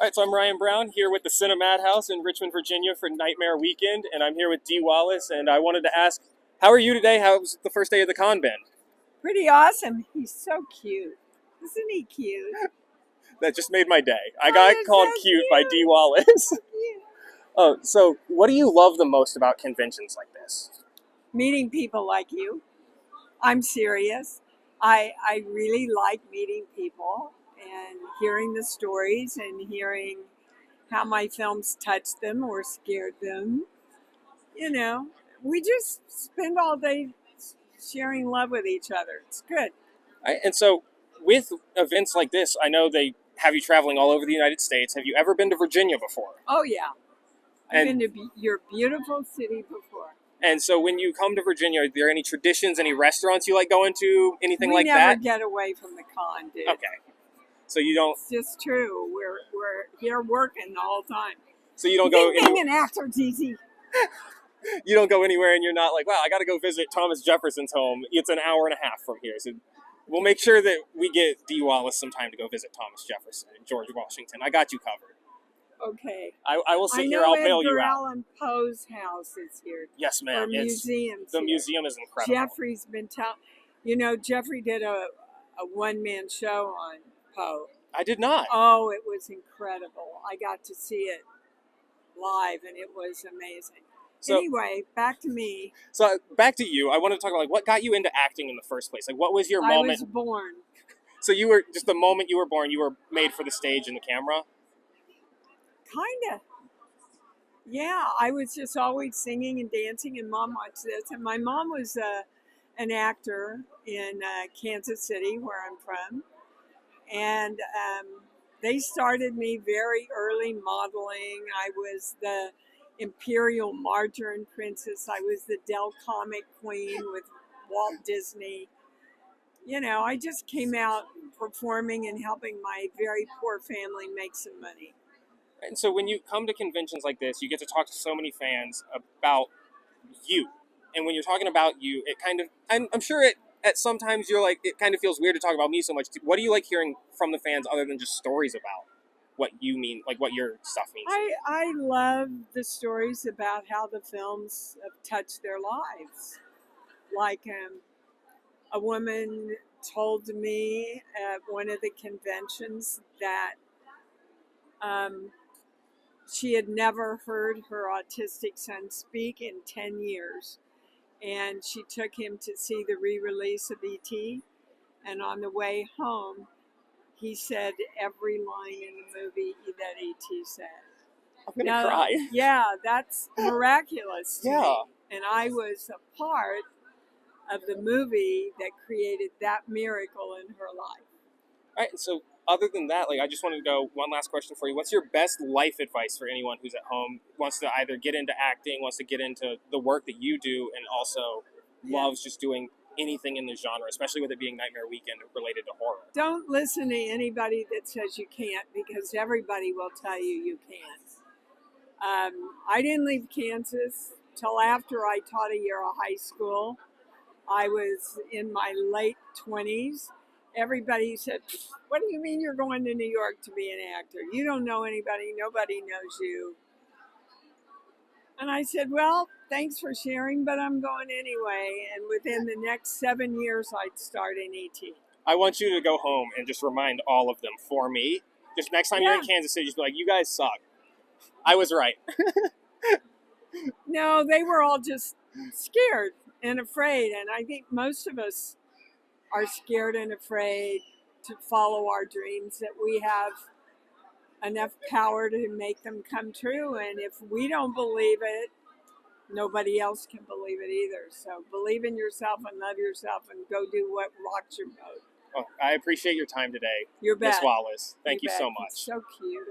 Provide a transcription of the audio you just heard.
All right, so I'm Ryan Brown here with the Cinemat House in Richmond, Virginia for Nightmare Weekend, and I'm here with Dee Wallace, and I wanted to ask, how are you today? How's the first day of the con been? Pretty awesome. He's so cute. Isn't he cute? That just made my day. I Oh, got you're called so cute by Dee cute. Wallace. So cute. Oh, so what do you love the most about conventions like this? Meeting people like you. I'm serious. I really like meeting people and hearing the stories and hearing how my films touched them or scared them. You know, we just spend all day sharing love with each other. It's good. And so with events like this, I know they have you traveling all over the United States. Have you ever been to Virginia before? Oh, yeah. I've And been to your beautiful city before. and so when you come to Virginia, are there any traditions, any restaurants you like going to, anything We like never that? get away from the con, dude. Okay. So you don't It's just true. We're here working the whole time. so you don't go Ding any ding an actor, Zizi. you don't go anywhere and you're not like, wow, I got to go visit Thomas Jefferson's home. It's an hour and a half from here. So we'll make sure that we get Dee Wallace some time to go visit Thomas Jefferson and George Washington. I got you covered. Okay. I will sit I here. know I'll bail you Edgar out. Allan Poe's house is here. Yes, Or ma'am. museums The here. museum is incredible. Jeffrey's been telling. Jeffrey did a one-man show on Poe. I did not. Oh, it was incredible. I got to see it live, and it was amazing. So, Anyway, back to me. so back to you. I wanted to talk about like what got you into acting in the first place. Like, what was your I moment? was born. So you were just the moment you were born. You were made for the stage and the camera. Kinda. Yeah, I was just always singing and dancing, and mom watched this. And my mom was an actor in Kansas City, where I'm from. And they started me very early modeling. I was the Imperial Margarine Princess, I was the Dell Comic Queen with Walt Disney. I just came out performing and helping my very poor family make some money. And so when you come to conventions like this, you get to talk to so many fans about you. And when you're talking about you, it kind of, I'm sure it, at sometimes you're like, it kind of feels weird to talk about me so much. What do you like hearing from the fans other than just stories about what you mean, like what your stuff means? I love the stories about how the films have touched their lives. Like a woman told me at one of the conventions that um, she had never heard her autistic son speak in 10 years. And she took him to see the re release of E.T. And on the way home, he said every line in the movie that E.T. said. I'm going to Now, cry. yeah, that's miraculous to Yeah. me. And I was a part of the movie that created that miracle in her life. All right. So other than that, like I just wanted to go one last question for you. What's your best life advice for anyone who's at home, wants to either get into acting, wants to get into the work that you do, and also loves just doing anything in the genre, especially with it being Nightmare Weekend related to horror? Don't listen to anybody that says you can't, because everybody will tell you can't. I didn't leave Kansas till after I taught a year of high school. I was in my late 20s. Everybody said, "What do you mean you're going to New York to be an actor? You don't know anybody. Nobody knows you." And I said, "Well, thanks for sharing, but I'm going anyway." And within the next 7 years, I'd start in ET. I want you to go home and just remind all of them for me. Just next time you're in Kansas City, just be like, you guys suck. I was right. No, they were all just scared and afraid. And I think most of us are scared and afraid to follow our dreams, that we have enough power to make them come true. And if we don't believe it, nobody else can believe it either. So believe in yourself and love yourself and go do what rocks your boat. Oh, I appreciate your time today, Your Miss bet. Wallace. Thank you bet. so much. It's so cute.